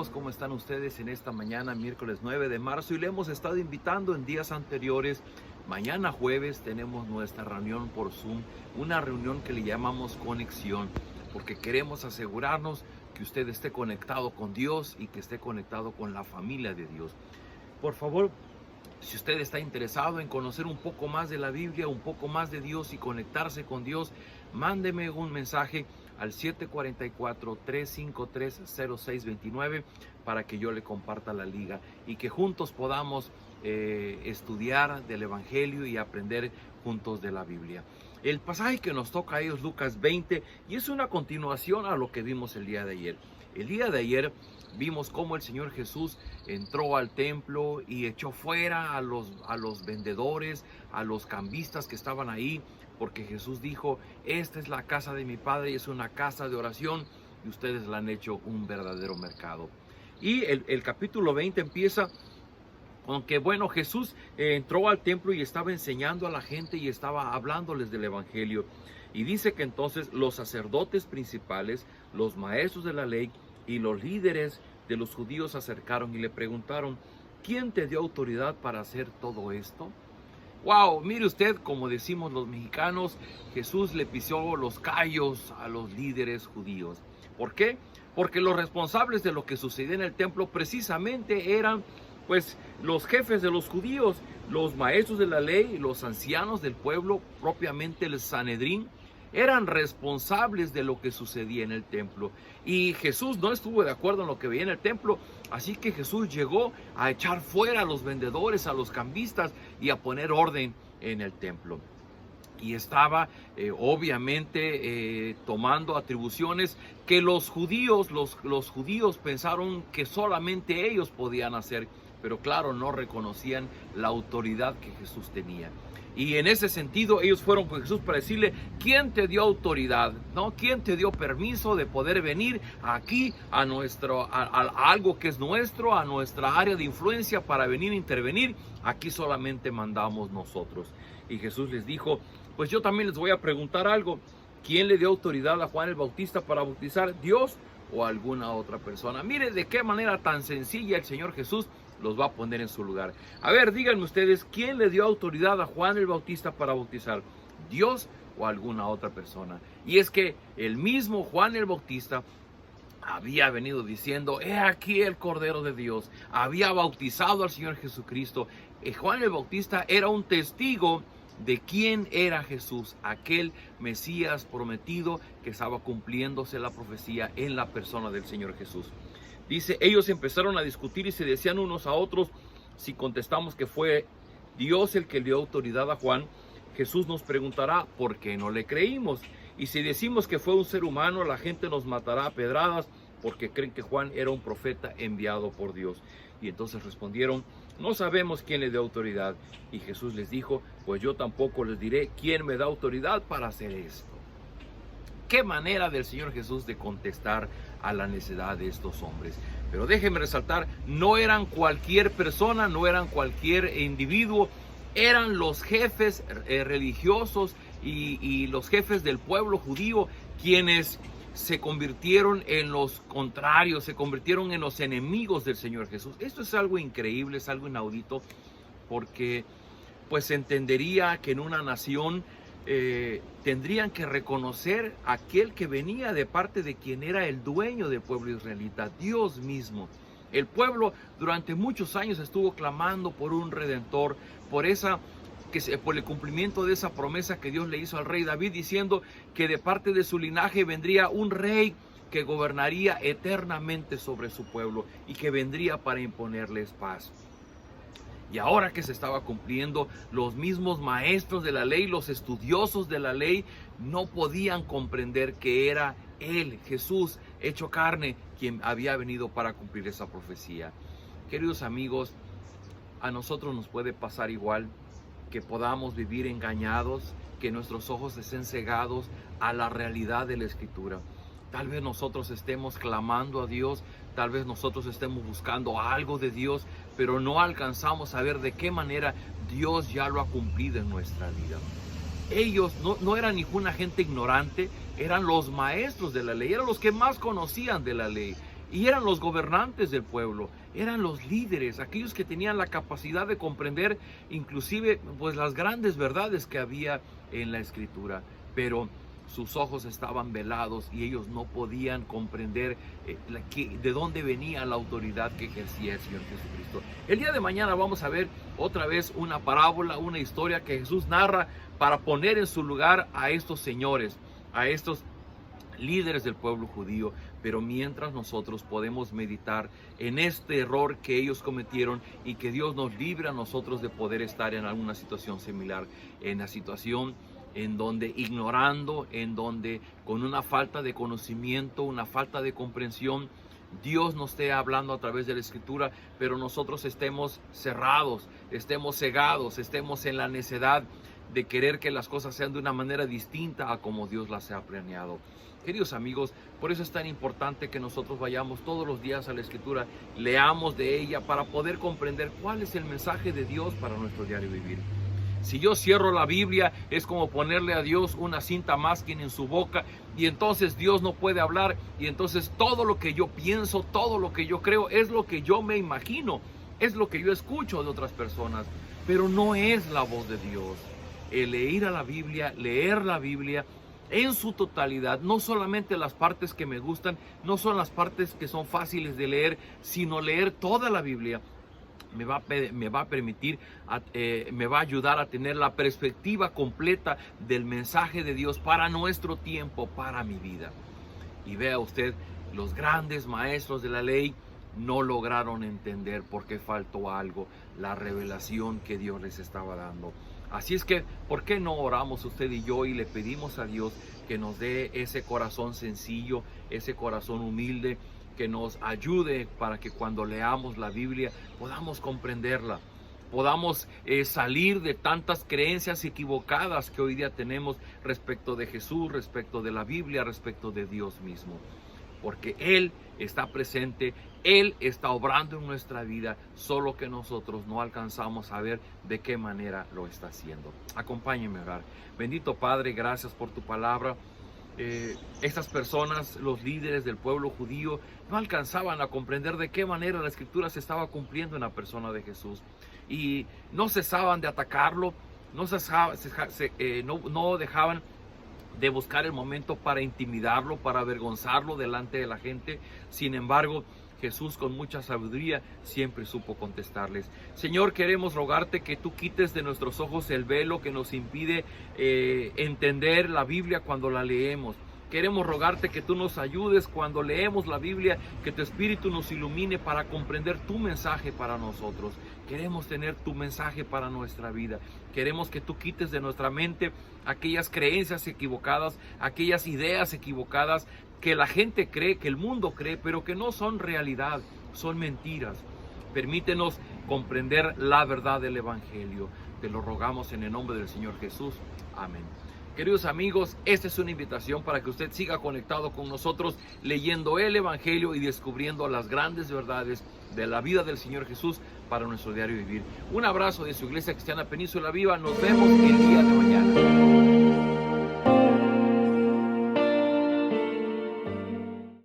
amigos, ¿cómo están ustedes en esta mañana, miércoles 9 de marzo? Y le hemos estado invitando en días anteriores. Mañana jueves tenemos nuestra reunión por Zoom, una reunión que le llamamos Conexión, porque queremos asegurarnos que usted esté conectado con Dios y que esté conectado con la familia de Dios. Por favor, si usted está interesado en conocer un poco más de la Biblia, un poco más de Dios y conectarse con Dios, mándeme un mensaje al 744-353-0629 para que yo le comparta la liga y que juntos podamos estudiar del Evangelio y aprender juntos de la Biblia. El pasaje que nos toca es Lucas 20 y es una continuación a lo que vimos el día de ayer. El día de ayer vimos cómo el Señor Jesús entró al templo y echó fuera a los vendedores, a los cambistas que estaban ahí, porque Jesús dijo: esta es la casa de mi Padre y es una casa de oración, y ustedes la han hecho un verdadero mercado. Y el capítulo 20 empieza con que, bueno, Jesús entró al templo y estaba enseñando a la gente y estaba hablándoles del Evangelio. Y dice que entonces los sacerdotes principales, los maestros de la ley y los líderes de los judíos se acercaron y le preguntaron: ¿quién te dio autoridad para hacer todo esto? Wow, mire usted, como decimos los mexicanos, Jesús le pisó los callos a los líderes judíos. ¿Por qué? Porque los responsables de lo que sucedía en el templo precisamente eran pues los jefes de los judíos, los maestros de la ley, los ancianos del pueblo, propiamente el Sanedrín, eran responsables de lo que sucedía en el templo. Y Jesús no estuvo de acuerdo en lo que veía en el templo, así que Jesús llegó a echar fuera a los vendedores, a los cambistas y a poner orden en el templo. Y estaba obviamente tomando atribuciones que los judíos pensaron que solamente ellos podían hacer, pero claro, no reconocían la autoridad que Jesús tenía. Y en ese sentido ellos fueron con Jesús para decirle: ¿quién te dio autoridad? ¿No? ¿Quién te dio permiso de poder venir aquí a algo que es nuestro, a nuestra área de influencia, para venir a intervenir? Aquí solamente mandamos nosotros. Y Jesús les dijo: pues yo también les voy a preguntar algo. ¿Quién le dio autoridad a Juan el Bautista para bautizar? ¿Dios o alguna otra persona? Mire de qué manera tan sencilla el Señor Jesús los va a poner en su lugar. A ver, díganme ustedes, ¿quién le dio autoridad a Juan el Bautista para bautizar? ¿Dios o alguna otra persona? Y es que el mismo Juan el Bautista había venido diciendo: he aquí el Cordero de Dios. Había bautizado al Señor Jesucristo. Juan el Bautista era un testigo de quién era Jesús, aquel Mesías prometido que estaba cumpliéndose la profecía en la persona del Señor Jesús. Dice: ellos empezaron a discutir y se decían unos a otros: si contestamos que fue Dios el que le dio autoridad a Juan, Jesús nos preguntará por qué no le creímos. Y si decimos que fue un ser humano, la gente nos matará a pedradas, porque creen que Juan era un profeta enviado por Dios. Y entonces respondieron: no sabemos quién le dio autoridad. Y Jesús les dijo: pues yo tampoco les diré quién me da autoridad para hacer esto. Qué manera del Señor Jesús de contestar a la necedad de estos hombres. Pero déjenme resaltar, no eran cualquier persona, no eran cualquier individuo, eran los jefes religiosos y los jefes del pueblo judío quienes se convirtieron en los contrarios, se convirtieron en los enemigos del Señor Jesús. Esto es algo increíble, es algo inaudito, porque pues se entendería que en una nación tendrían que reconocer a aquel que venía de parte de quien era el dueño del pueblo israelita, Dios mismo. El pueblo durante muchos años estuvo clamando por un redentor, por el cumplimiento de esa promesa que Dios le hizo al rey David, diciendo que de parte de su linaje vendría un rey que gobernaría eternamente sobre su pueblo y que vendría para imponerles paz. Y ahora que se estaba cumpliendo, los mismos maestros de la ley, los estudiosos de la ley, no podían comprender que era Él, Jesús, hecho carne, quien había venido para cumplir esa profecía. Queridos amigos, a nosotros nos puede pasar igual, que podamos vivir engañados, que nuestros ojos estén cegados a la realidad de la Escritura. Tal vez nosotros estemos clamando a Dios, tal vez nosotros estemos buscando algo de Dios, pero no alcanzamos a ver de qué manera Dios ya lo ha cumplido en nuestra vida. Ellos no eran ninguna gente ignorante, eran los maestros de la ley, eran los que más conocían de la ley. Y eran los gobernantes del pueblo, eran los líderes, aquellos que tenían la capacidad de comprender inclusive pues las grandes verdades que había en la Escritura. Pero sus ojos estaban velados y ellos no podían comprender de dónde venía la autoridad que ejercía el Señor Jesucristo. El día de mañana vamos a ver otra vez una parábola, una historia que Jesús narra para poner en su lugar a estos señores, a estos líderes del pueblo judío. Pero mientras nosotros podemos meditar en este error que ellos cometieron y que Dios nos libre a nosotros de poder estar en alguna situación similar, en la situación en donde ignorando, en donde con una falta de conocimiento, una falta de comprensión, Dios nos esté hablando a través de la Escritura, pero nosotros estemos cerrados, estemos cegados, estemos en la necedad de querer que las cosas sean de una manera distinta a como Dios las ha planeado. Queridos amigos, por eso es tan importante que nosotros vayamos todos los días a la Escritura, leamos de ella para poder comprender cuál es el mensaje de Dios para nuestro diario vivir. Si yo cierro la Biblia, es como ponerle a Dios una cinta masking en su boca y entonces Dios no puede hablar y entonces todo lo que yo pienso, todo lo que yo creo es lo que yo me imagino, es lo que yo escucho de otras personas, pero no es la voz de Dios. El leer la Biblia en su totalidad, no solamente las partes que me gustan, no son las partes que son fáciles de leer, sino leer toda la Biblia. Me va a permitir, me va a ayudar a tener la perspectiva completa del mensaje de Dios para nuestro tiempo, para mi vida. Y vea usted, los grandes maestros de la ley no lograron entender porque faltó algo, la revelación que Dios les estaba dando. Así es que, ¿por qué no oramos usted y yo y le pedimos a Dios que nos dé ese corazón sencillo, ese corazón humilde, que nos ayude para que cuando leamos la Biblia podamos comprenderla, podamos salir de tantas creencias equivocadas que hoy día tenemos respecto de Jesús, respecto de la Biblia, respecto de Dios mismo? Porque Él está presente, Él está obrando en nuestra vida, solo que nosotros no alcanzamos a ver de qué manera lo está haciendo. Acompáñenme a orar. Bendito Padre, gracias por tu palabra. Estas personas, los líderes del pueblo judío, no alcanzaban a comprender de qué manera la Escritura se estaba cumpliendo en la persona de Jesús y no cesaban de atacarlo, no dejaban de buscar el momento para intimidarlo, para avergonzarlo delante de la gente. Sin embargo, Jesús con mucha sabiduría siempre supo contestarles. Señor, queremos rogarte que tú quites de nuestros ojos el velo que nos impide entender la Biblia cuando la leemos. Queremos rogarte que tú nos ayudes cuando leemos la Biblia, que tu Espíritu nos ilumine para comprender tu mensaje para nosotros. Queremos tener tu mensaje para nuestra vida. Queremos que tú quites de nuestra mente aquellas creencias equivocadas, aquellas ideas equivocadas que la gente cree, que el mundo cree, pero que no son realidad, son mentiras. Permítenos comprender la verdad del Evangelio. Te lo rogamos en el nombre del Señor Jesús. Amén. Queridos amigos, esta es una invitación para que usted siga conectado con nosotros, leyendo el Evangelio y descubriendo las grandes verdades de la vida del Señor Jesús para nuestro diario vivir. Un abrazo de su Iglesia Cristiana Península Viva. Nos vemos el día de mañana.